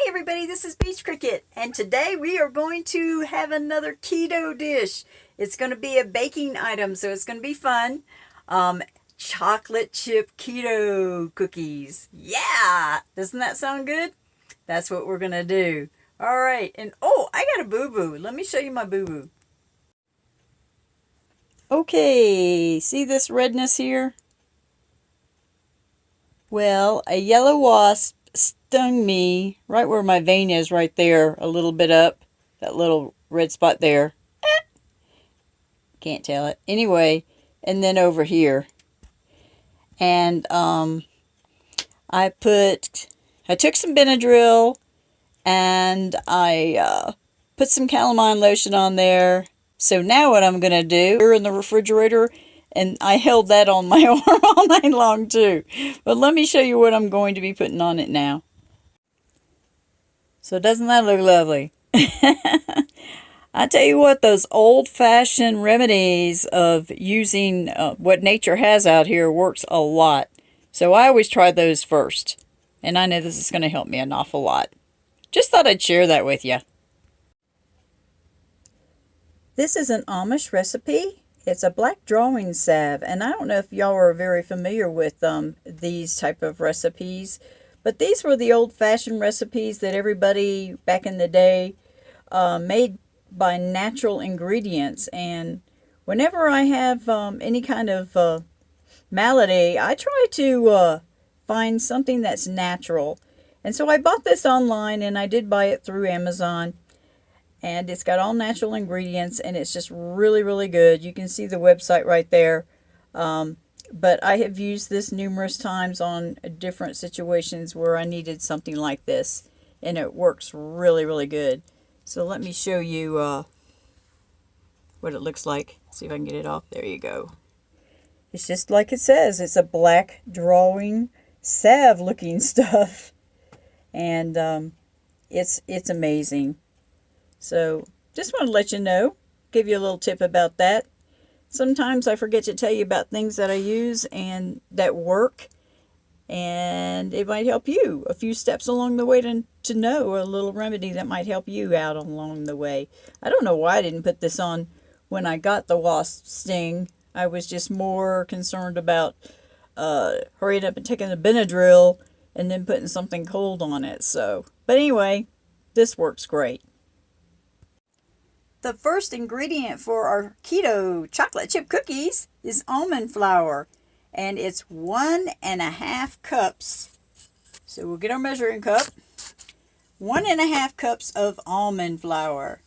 everybody, this is Beachcricket, and today we are going to have another keto dish. It's going to be a baking item, so it's going to be fun. Chocolate chip keto cookies. Yeah! Doesn't that sound good? That's what we're going to do. All right, and oh, I got a boo-boo. Let me show you my boo-boo. Okay, see this redness here? Well, a yellow wasp stung me right where my vein is, right there, a little bit up, that little red spot there. Can't tell it. Anyway, and then over here. And I took some Benadryl and I put some calamine lotion on there. So now what I'm going to do, here in the refrigerator, and I held that on my arm all night long too. But let me show you what I'm going to be putting on it now. So doesn't that look lovely? I tell you what, those old-fashioned remedies of using what nature has out here works a lot. So I always try those first. And I know this is going to help me an awful lot. Just thought I'd share that with you. This is an Amish recipe. It's a black drawing salve, and I don't know if y'all are very familiar with these type of recipes, but these were the old-fashioned recipes that everybody back in the day made by natural ingredients. And whenever I have any kind of malady, I try to find something that's natural. And so I bought this online, and I did buy it through Amazon. And it's got all natural ingredients, and it's just really, really good. You can see the website right there. But I have used this numerous times on different situations where I needed something like this. And it works really, really good. So let me show you what it looks like. See if I can get it off. There you go. It's just like it says. It's a black drawing salve looking stuff. And it's amazing. So, just want to let you know, give you a little tip about that. Sometimes I forget to tell you about things that I use and that work, and it might help you a few steps along the way to know a little remedy that might help you out along the way. I don't know why I didn't put this on when I got the wasp sting. I was just more concerned about hurrying up and taking the Benadryl and then putting something cold on it. So, but anyway, this works great. The first ingredient for our keto chocolate chip cookies is almond flour, and it's 1.5 cups. So we'll get our measuring cup. 1.5 cups of almond flour.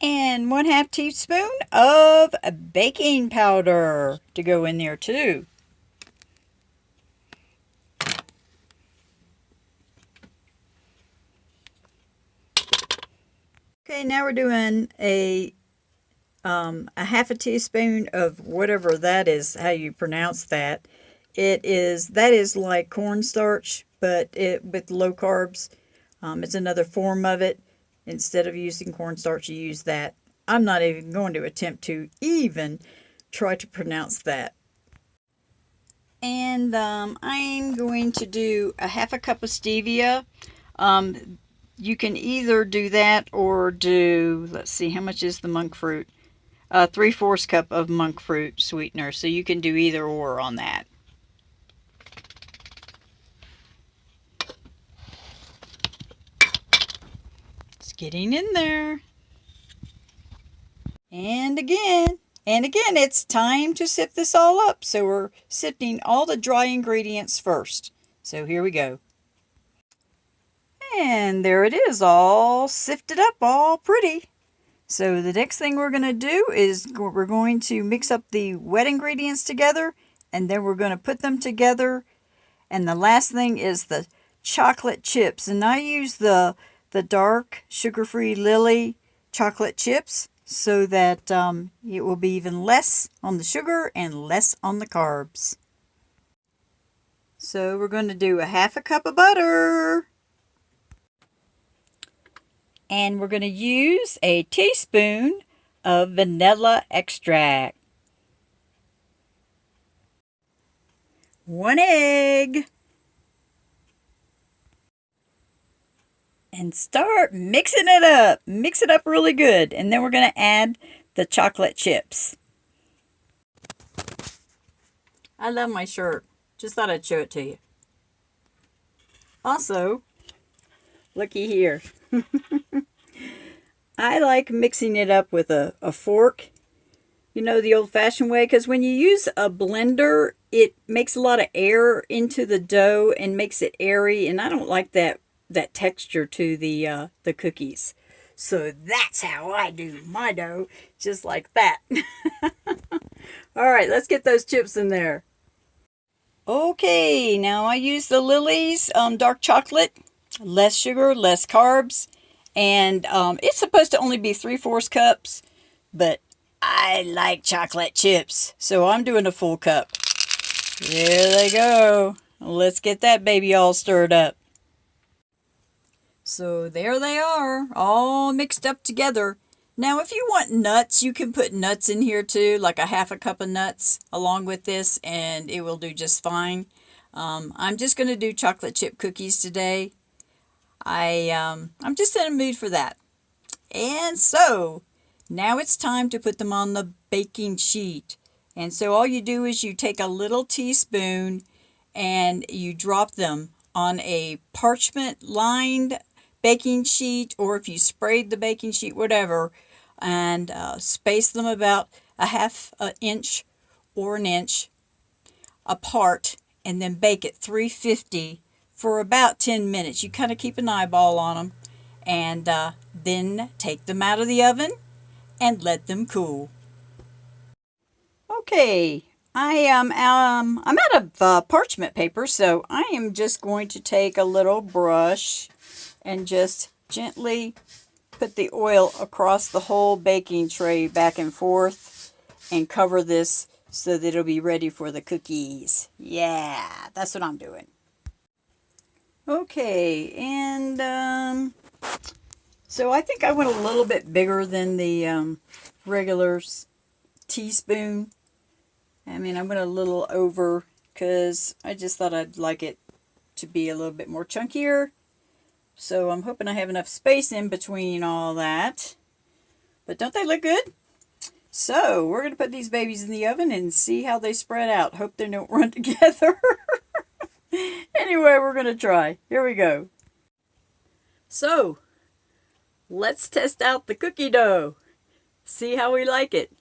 And 1/2 teaspoon of baking powder to go in there too. Okay, now we're doing a 1/2 teaspoon of whatever that is, how you pronounce that. That is like cornstarch, but with low carbs. It's another form of it. Instead of using cornstarch, you use that. I'm not even going to attempt to even try to pronounce that. And I'm going to do a 1/2 cup of stevia. You can either do that or do, let's see, how much is the monk fruit? 3/4 cup of monk fruit sweetener. So you can do either or on that. It's getting in there. And again, it's time to sift this all up. So we're sifting all the dry ingredients first. So here we go. And there it is, all sifted up, all pretty. So the next thing we're going to do is we're going to mix up the wet ingredients together, and then we're going to put them together. And the last thing is the chocolate chips. And I use the dark sugar-free Lily chocolate chips so that it will be even less on the sugar and less on the carbs. So we're going to do 1/2 cup of butter. And we're going to use a teaspoon of vanilla extract. 1 egg. and start mixing it up. Mix it up really good. And then we're going to add the chocolate chips. I love my shirt. Just thought I'd show it to you. Also, looky here. I like mixing it up with a fork. You know, the old-fashioned way. Because when you use a blender, it makes a lot of air into the dough and makes it airy. And I don't like that texture to the cookies. So that's how I do my dough. Just like that. All right, let's get those chips in there. Okay, now I use the Lily's dark chocolate. Less sugar, less carbs. And it's supposed to only be 3/4 cups. But I like chocolate chips. So I'm doing a full cup. There they go. Let's get that baby all stirred up. So there they are, all mixed up together. Now if you want nuts, you can put nuts in here too, like a 1/2 cup of nuts along with this, and it will do just fine. I'm just going to do chocolate chip cookies today. I'm just in a mood for that. And so now it's time to put them on the baking sheet. And so all you do is you take a little teaspoon and you drop them on a parchment lined baking sheet, or if you sprayed the baking sheet, whatever, and space them about a 1/2 inch or an inch apart, and then bake at 350 for about 10 minutes. You kind of keep an eyeball on them, and then take them out of the oven and let them cool. Okay, I'm out of parchment paper, so I am just going to take a little brush and just gently put the oil across the whole baking tray back and forth and cover this so that it'll be ready for the cookies. Yeah, that's what I'm doing. Okay, and so I think I went a little bit bigger than the regular teaspoon. I mean, I went a little over because I just thought I'd like it to be a little bit more chunkier. So I'm hoping I have enough space in between all that. But don't they look good? So we're going to put these babies in the oven and see how they spread out. Hope they don't run together. Anyway, we're going to try. Here we go. So let's test out the cookie dough. See how we like it.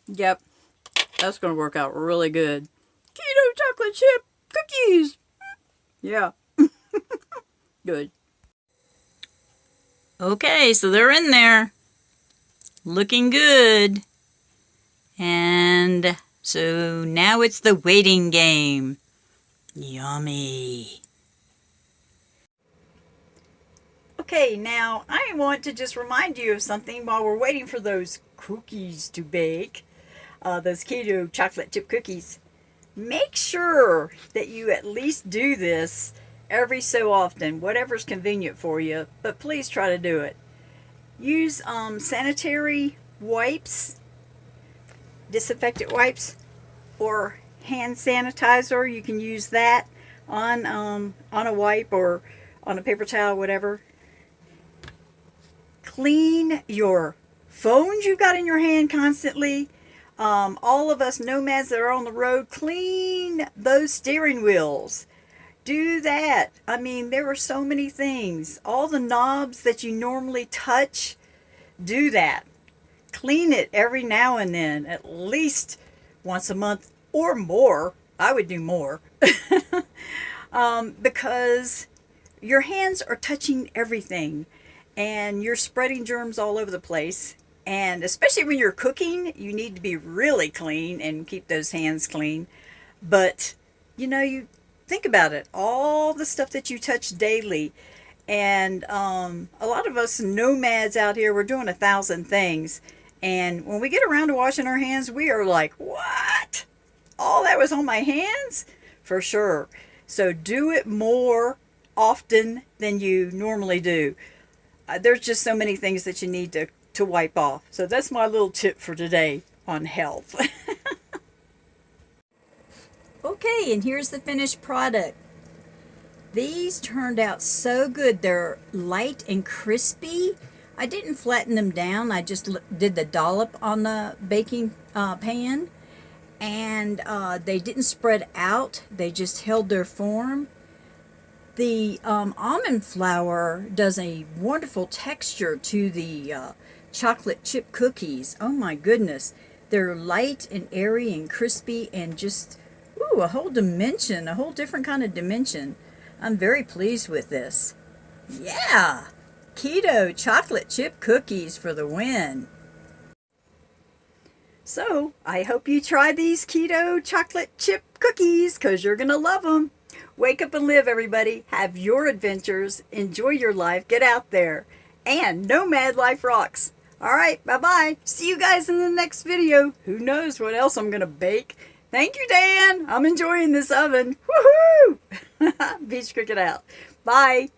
Yep, that's going to work out really good. Keto chocolate chip cookies. Yeah. Good. Okay, so they're in there. Looking good. And so now it's the waiting game. Yummy. Okay, now I want to just remind you of something while we're waiting for those cookies to bake. Those keto chocolate chip cookies. Make sure that you at least do this every so often, whatever's convenient for you, but please try to do it. Use sanitary wipes, disinfectant wipes, or hand sanitizer. You can use that on a wipe or on a paper towel, whatever. Clean your phones you've got in your hand constantly. All of us nomads that are on the road, clean those steering wheels. Do that. I mean, there are so many things. All the knobs that you normally touch, do that. Clean it every now and then, at least once a month or more. I would do more. Because your hands are touching everything and you're spreading germs all over the place. And especially when you're cooking, you need to be really clean and keep those hands clean. But, you know, you think about it, all the stuff that you touch daily. And a lot of us nomads out here, we're doing 1,000 things. And when we get around to washing our hands, we are like, what? All that was on my hands? For sure. So do it more often than you normally do. There's just so many things that you need to wipe off. So that's my little tip for today on health. Okay, and here's the finished product. These turned out so good. They're light and crispy. I didn't flatten them down. I just did the dollop on the baking pan. And they didn't spread out. They just held their form. The almond flour does a wonderful texture to the chocolate chip cookies. Oh my goodness. They're light and airy and crispy and just, ooh, a whole dimension, a whole different kind of dimension. I'm very pleased with this. Yeah! Keto chocolate chip cookies for the win. So, I hope you try these keto chocolate chip cookies because you're going to love them. Wake up and live, everybody. Have your adventures. Enjoy your life. Get out there. And Nomad Life rocks. All right, bye-bye. See you guys in the next video. Who knows what else I'm going to bake. Thank you, Dan. I'm enjoying this oven. Woohoo! Beachcricket out. Bye.